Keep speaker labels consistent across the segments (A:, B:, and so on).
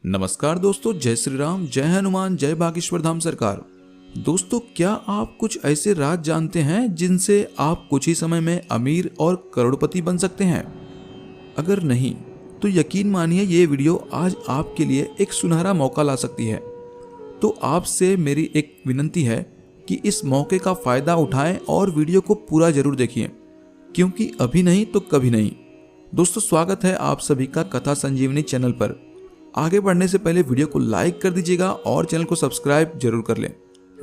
A: नमस्कार दोस्तों, जय श्री राम, जय हनुमान, जय बागेश्वर धाम सरकार। दोस्तों, क्या आप कुछ ऐसे राज जानते हैं जिनसे आप कुछ ही समय में अमीर और करोड़पति बन सकते हैं? अगर नहीं तो यकीन मानिए ये वीडियो आज आपके लिए एक सुनहरा मौका ला सकती है। तो आपसे मेरी एक विनती है कि इस मौके का फायदा उठाएं और वीडियो को पूरा जरूर देखिए, क्योंकि अभी नहीं तो कभी नहीं। दोस्तों, स्वागत है आप सभी का कथा संजीवनी चैनल पर। आगे बढ़ने से पहले वीडियो को लाइक कर दीजिएगा और चैनल को सब्सक्राइब जरूर कर लें,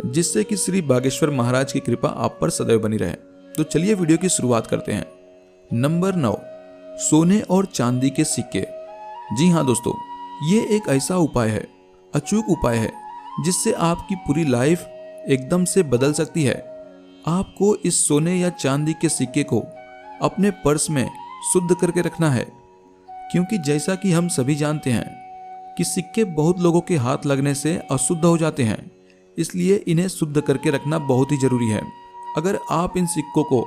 A: जिससे कि श्री बागेश्वर महाराज की कृपा आप पर सदैव बनी रहे। तो चलिए वीडियो की शुरुआत करते हैं। नंबर 9, सोने और चांदी के सिक्के। जी हाँ दोस्तों, ये एक ऐसा उपाय है, अचूक उपाय है, जिससे आपकी पूरी लाइफ एकदम से बदल सकती है। आपको इस सोने या चांदी के सिक्के को अपने पर्स में शुद्ध करके रखना है, क्योंकि जैसा कि हम सभी जानते हैं कि सिक्के बहुत लोगों के हाथ लगने से अशुद्ध हो जाते हैं, इसलिए इन्हें शुद्ध करके रखना बहुत ही जरूरी है। अगर आप इन सिक्कों को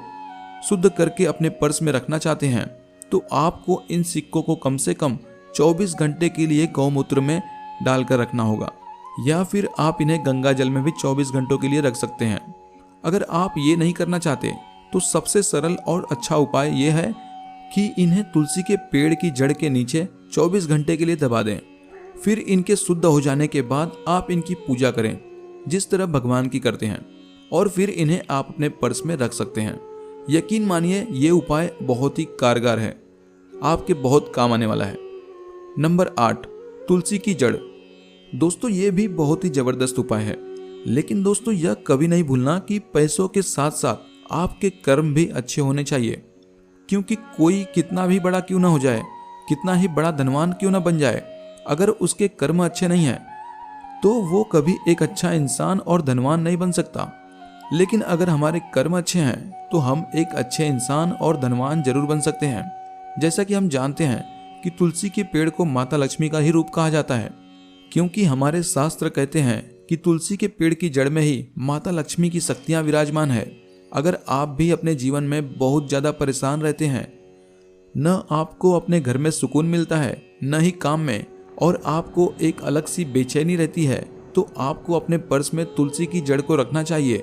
A: शुद्ध करके अपने पर्स में रखना चाहते हैं तो आपको इन सिक्कों को कम से कम 24 घंटे के लिए गौमूत्र में डालकर रखना होगा, या फिर आप इन्हें गंगा जल में भी 24 घंटों के लिए रख सकते हैं। अगर आप ये नहीं करना चाहते तो सबसे सरल और अच्छा उपाय यह है कि इन्हें तुलसी के पेड़ की जड़ के नीचे 24 घंटे के लिए दबा दें। फिर इनके शुद्ध हो जाने के बाद आप इनकी पूजा करें, जिस तरह भगवान की करते हैं, और फिर इन्हें आप अपने पर्स में रख सकते हैं। यकीन मानिए ये उपाय बहुत ही कारगर है, आपके बहुत काम आने वाला है। नंबर 8, तुलसी की जड़। दोस्तों, ये भी बहुत ही जबरदस्त उपाय है, लेकिन दोस्तों यह कभी नहीं भूलना कि पैसों के साथ साथ आपके कर्म भी अच्छे होने चाहिए, क्योंकि कोई कितना भी बड़ा क्यों ना हो जाए, कितना ही बड़ा धनवान क्यों ना बन जाए, अगर उसके कर्म अच्छे नहीं हैं तो वो कभी एक अच्छा इंसान और धनवान नहीं बन सकता। लेकिन अगर हमारे कर्म अच्छे हैं तो हम एक अच्छे इंसान और धनवान जरूर बन सकते हैं। जैसा कि हम जानते हैं कि तुलसी के पेड़ को माता लक्ष्मी का ही रूप कहा जाता है, क्योंकि हमारे शास्त्र कहते हैं कि तुलसी के पेड़ की जड़ में ही माता लक्ष्मी की शक्तियाँ विराजमान है। अगर आप भी अपने जीवन में बहुत ज़्यादा परेशान रहते हैं, न आपको अपने घर में सुकून मिलता है, न ही काम में, और आपको एक अलग सी बेचैनी रहती है, तो आपको अपने पर्स में तुलसी की जड़ को रखना चाहिए,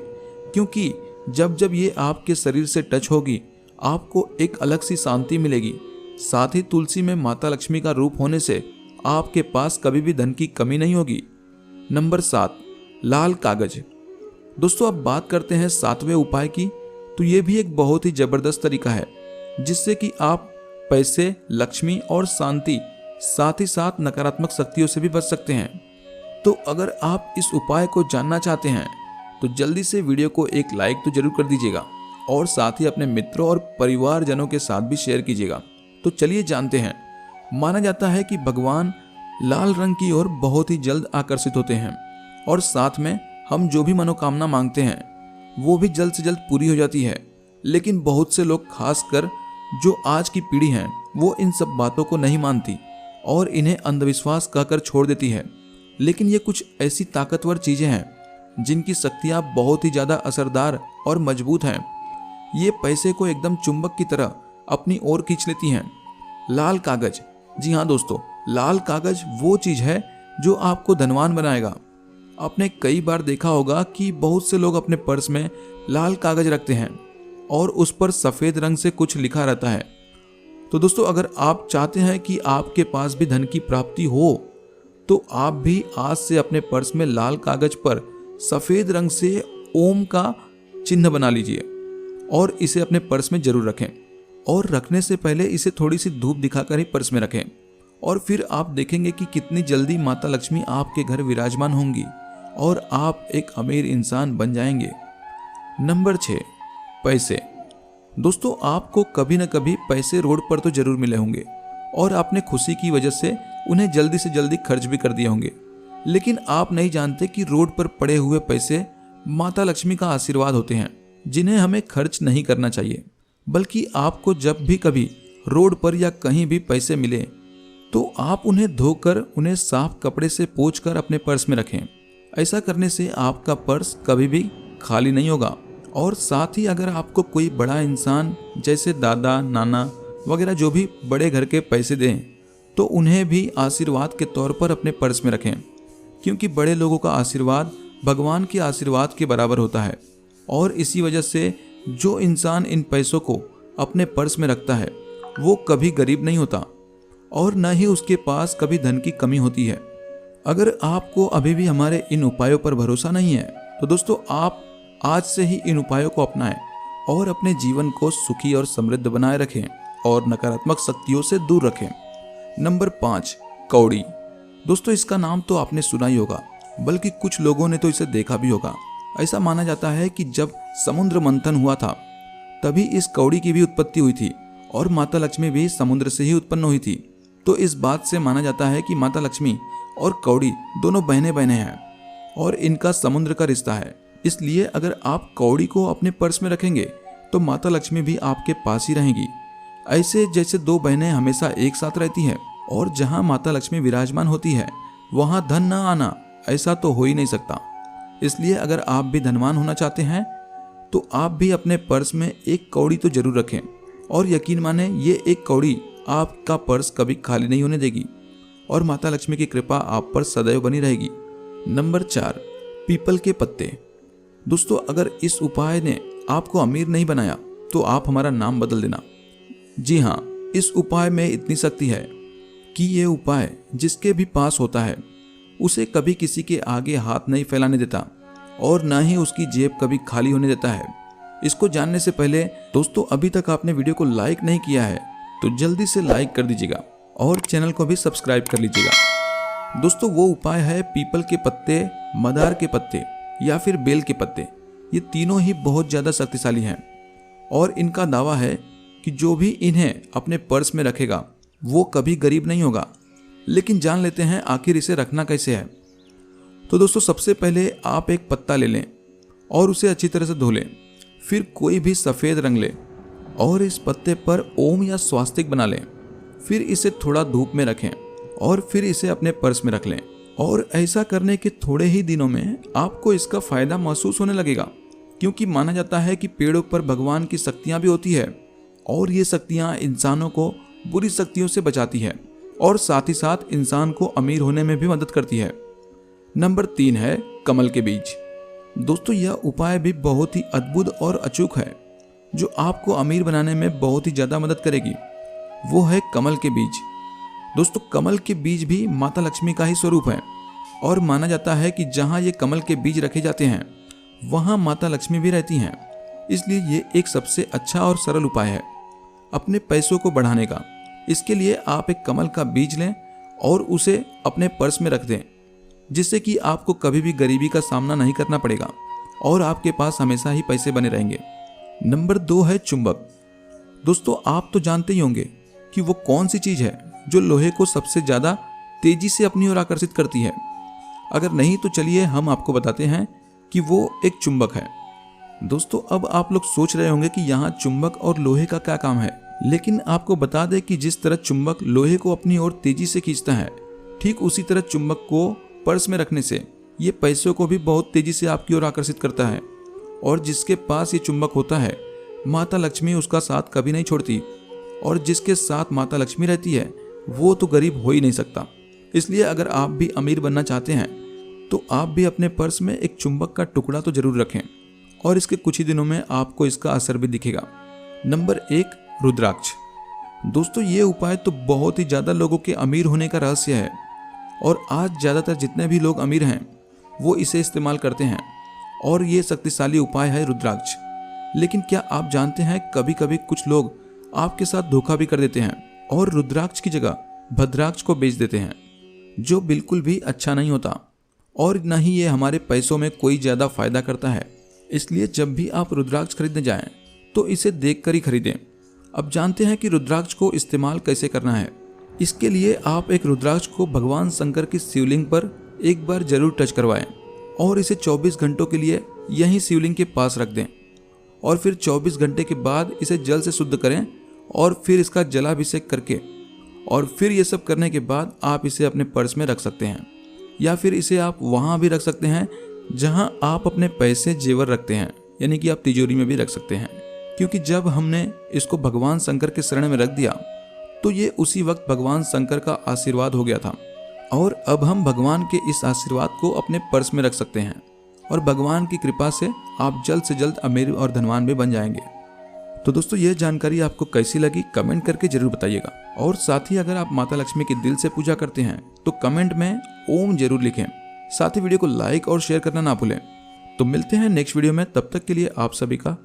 A: क्योंकि जब जब ये आपके शरीर से टच होगी आपको एक अलग सी शांति मिलेगी। साथ ही तुलसी में माता लक्ष्मी का रूप होने से आपके पास कभी भी धन की कमी नहीं होगी। नंबर 7, लाल कागज। दोस्तों, अब बात करते हैं 7वें उपाय की। तो ये भी एक बहुत ही जबरदस्त तरीका है, जिससे कि आप पैसे, लक्ष्मी और शांति, साथ ही साथ नकारात्मक शक्तियों से भी बच सकते हैं। तो अगर आप इस उपाय को जानना चाहते हैं तो जल्दी से वीडियो को एक लाइक तो जरूर कर दीजिएगा, और साथ ही अपने मित्रों और परिवारजनों के साथ भी शेयर कीजिएगा। तो चलिए जानते हैं। माना जाता है कि भगवान लाल रंग की ओर बहुत ही जल्द आकर्षित होते हैं, और साथ में हम जो भी मनोकामना मांगते हैं वो भी जल्द से जल्द पूरी हो जाती है। लेकिन बहुत से लोग, खासकर जो आज की पीढ़ी है, वो इन सब बातों को नहीं मानती और इन्हें अंधविश्वास कहकर छोड़ देती है। लेकिन ये कुछ ऐसी ताकतवर चीजें हैं जिनकी शक्तियां बहुत ही ज्यादा असरदार और मजबूत हैं। ये पैसे को एकदम चुंबक की तरह अपनी ओर खींच लेती हैं। लाल कागज। जी हाँ दोस्तों, लाल कागज वो चीज है जो आपको धनवान बनाएगा। आपने कई बार देखा होगा कि बहुत से लोग अपने पर्स में लाल कागज रखते हैं और उस पर सफेद रंग से कुछ लिखा रहता है। तो दोस्तों, अगर आप चाहते हैं कि आपके पास भी धन की प्राप्ति हो, तो आप भी आज से अपने पर्स में लाल कागज पर सफेद रंग से ओम का चिन्ह बना लीजिए और इसे अपने पर्स में जरूर रखें। और रखने से पहले इसे थोड़ी सी धूप दिखाकर ही पर्स में रखें, और फिर आप देखेंगे कि कितनी जल्दी माता लक्ष्मी आपके घर विराजमान होंगी और आप एक अमीर इंसान बन जाएंगे। नंबर 6, पैसे। दोस्तों, आपको कभी न कभी पैसे रोड पर तो जरूर मिले होंगे और आपने खुशी की वजह से उन्हें जल्दी से जल्दी खर्च भी कर दिए होंगे। लेकिन आप नहीं जानते कि रोड पर पड़े हुए पैसे माता लक्ष्मी का आशीर्वाद होते हैं, जिन्हें हमें खर्च नहीं करना चाहिए। बल्कि आपको जब भी कभी रोड पर या कहीं भी पैसे मिले तो आप उन्हें धोकर, उन्हें साफ कपड़े से पोंछकर अपने पर्स में रखें। ऐसा करने से आपका पर्स कभी भी खाली नहीं होगा। और साथ ही अगर आपको कोई बड़ा इंसान जैसे दादा, नाना वगैरह जो भी बड़े घर के पैसे दें, तो उन्हें भी आशीर्वाद के तौर पर अपने पर्स में रखें, क्योंकि बड़े लोगों का आशीर्वाद भगवान के आशीर्वाद के बराबर होता है। और इसी वजह से जो इंसान इन पैसों को अपने पर्स में रखता है वो कभी गरीब नहीं होता और न ही उसके पास कभी धन की कमी होती है। अगर आपको अभी भी हमारे इन उपायों पर भरोसा नहीं है तो दोस्तों आप आज से ही इन उपायों को अपनाएं और अपने जीवन को सुखी और समृद्ध बनाए रखें और नकारात्मक शक्तियों से दूर रखें। नंबर 5, कौड़ी। दोस्तों इसका नाम तो आपने सुना ही होगा, बल्कि कुछ लोगों ने तो इसे देखा भी होगा। ऐसा माना जाता है कि जब समुद्र मंथन हुआ था तभी इस कौड़ी की भी उत्पत्ति हुई थी और माता लक्ष्मी भी समुद्र से ही उत्पन्न हुई थी। तो इस बात से माना जाता है कि माता लक्ष्मी और कौड़ी दोनों बहने बहने हैं और इनका समुद्र का रिश्ता है। इसलिए अगर आप कौड़ी को अपने पर्स में रखेंगे तो माता लक्ष्मी भी आपके पास ही रहेंगी। ऐसे जैसे दो बहनें हमेशा एक साथ रहती हैं और जहां माता लक्ष्मी विराजमान होती है वहां धन न आना, ऐसा तो हो ही नहीं सकता। इसलिए अगर आप भी धनवान होना चाहते हैं तो आप भी अपने पर्स में एक कौड़ी तो जरूर रखें और यकीन माने ये एक कौड़ी आपका पर्स कभी खाली नहीं होने देगी और माता लक्ष्मी की कृपा आप पर सदैव बनी रहेगी। नंबर 4, पीपल के पत्ते। दोस्तों अगर इस उपाय ने आपको अमीर नहीं बनाया तो आप हमारा नाम बदल देना। जी हाँ, इस उपाय में इतनी शक्ति है कि ये उपाय जिसके भी पास होता है उसे कभी किसी के आगे हाथ नहीं फैलाने देता और न ही उसकी जेब कभी खाली होने देता है। इसको जानने से पहले दोस्तों अभी तक आपने वीडियो को लाइक नहीं किया है तो जल्दी से लाइक कर दीजिएगा और चैनल को भी सब्सक्राइब कर लीजिएगा। दोस्तों वो उपाय है पीपल के पत्ते, मदार के पत्ते या फिर बेल के पत्ते। ये तीनों ही बहुत ज़्यादा शक्तिशाली हैं और इनका दावा है कि जो भी इन्हें अपने पर्स में रखेगा वो कभी गरीब नहीं होगा। लेकिन जान लेते हैं आखिर इसे रखना कैसे है। तो दोस्तों सबसे पहले आप एक पत्ता ले लें और उसे अच्छी तरह से धो लें। फिर कोई भी सफ़ेद रंग लें और इस पत्ते पर ओम या स्वास्तिक बना लें। फिर इसे थोड़ा धूप में रखें और फिर इसे अपने पर्स में रख लें। और ऐसा करने के थोड़े ही दिनों में आपको इसका फायदा महसूस होने लगेगा, क्योंकि माना जाता है कि पेड़ों पर भगवान की शक्तियाँ भी होती है और ये शक्तियाँ इंसानों को बुरी शक्तियों से बचाती है और साथ ही साथ इंसान को अमीर होने में भी मदद करती है। नंबर 3 है कमल के बीज। दोस्तों यह उपाय भी बहुत ही अद्भुत और अचूक है जो आपको अमीर बनाने में बहुत ही ज़्यादा मदद करेगी। वो है कमल के बीज। दोस्तों कमल के बीज भी माता लक्ष्मी का ही स्वरूप है और माना जाता है कि जहाँ ये कमल के बीज रखे जाते हैं वहाँ माता लक्ष्मी भी रहती हैं। इसलिए ये एक सबसे अच्छा और सरल उपाय है अपने पैसों को बढ़ाने का। इसके लिए आप एक कमल का बीज लें और उसे अपने पर्स में रख दें, जिससे कि आपको कभी भी गरीबी का सामना नहीं करना पड़ेगा और आपके पास हमेशा ही पैसे बने रहेंगे। नंबर 2 है चुंबक। दोस्तों आप तो जानते ही होंगे कि वो कौन सी चीज़ है जो लोहे को सबसे ज़्यादा तेजी से अपनी ओर आकर्षित करती है। अगर नहीं तो चलिए हम आपको बताते हैं कि वो एक चुंबक है। दोस्तों अब आप लोग सोच रहे होंगे कि यहाँ चुंबक और लोहे का क्या काम है, लेकिन आपको बता दें कि जिस तरह चुंबक लोहे को अपनी ओर तेजी से खींचता है, ठीक उसी तरह चुंबक को पर्स में रखने से ये पैसों को भी बहुत तेजी से आपकी ओर आकर्षित करता है। और जिसके पास ये चुंबक होता है माता लक्ष्मी उसका साथ कभी नहीं छोड़ती और जिसके साथ माता लक्ष्मी रहती है वो तो गरीब हो ही नहीं सकता। इसलिए अगर आप भी अमीर बनना चाहते हैं तो आप भी अपने पर्स में एक चुंबक का टुकड़ा तो जरूर रखें और इसके कुछ ही दिनों में आपको इसका असर भी दिखेगा। नंबर 1 रुद्राक्ष। दोस्तों ये उपाय तो बहुत ही ज़्यादा लोगों के अमीर होने का रहस्य है और आज ज़्यादातर जितने भी लोग अमीर हैं वो इसे इस्तेमाल करते हैं और ये शक्तिशाली उपाय है रुद्राक्ष। लेकिन क्या आप जानते हैं कभी कभी कुछ लोग आपके साथ धोखा भी कर देते हैं और रुद्राक्ष की जगह भद्राक्ष को बेच देते हैं, जो बिल्कुल भी अच्छा नहीं होता और न ही ये हमारे पैसों में कोई ज़्यादा फायदा करता है। इसलिए जब भी आप रुद्राक्ष खरीदने जाएं तो इसे देखकर ही खरीदें। अब जानते हैं कि रुद्राक्ष को इस्तेमाल कैसे करना है। इसके लिए आप एक रुद्राक्ष को भगवान शंकर की शिवलिंग पर एक बार जरूर टच करवाएं और इसे 24 घंटों के लिए यहीं शिवलिंग के पास रख दें और फिर 24 घंटे के बाद इसे जल से शुद्ध करें और फिर इसका जलाभिषेक करके और फिर ये सब करने के बाद आप इसे अपने पर्स में रख सकते हैं या फिर इसे आप वहाँ भी रख सकते हैं जहाँ आप अपने पैसे जेवर रखते हैं, यानी कि आप तिजोरी में भी रख सकते हैं। क्योंकि जब हमने इसको भगवान शंकर के शरण में रख दिया तो ये उसी वक्त भगवान शंकर का आशीर्वाद हो गया था और अब हम भगवान के इस आशीर्वाद को अपने पर्स में रख सकते हैं और भगवान की कृपा से आप जल्द से जल्द अमीर और धनवान भी बन जाएंगे। तो दोस्तों ये जानकारी आपको कैसी लगी कमेंट करके जरूर बताइएगा और साथ ही अगर आप माता लक्ष्मी की दिल से पूजा करते हैं तो कमेंट में ओम जरूर लिखें। साथ ही वीडियो को लाइक और शेयर करना ना भूलें। तो मिलते हैं नेक्स्ट वीडियो में, तब तक के लिए आप सभी का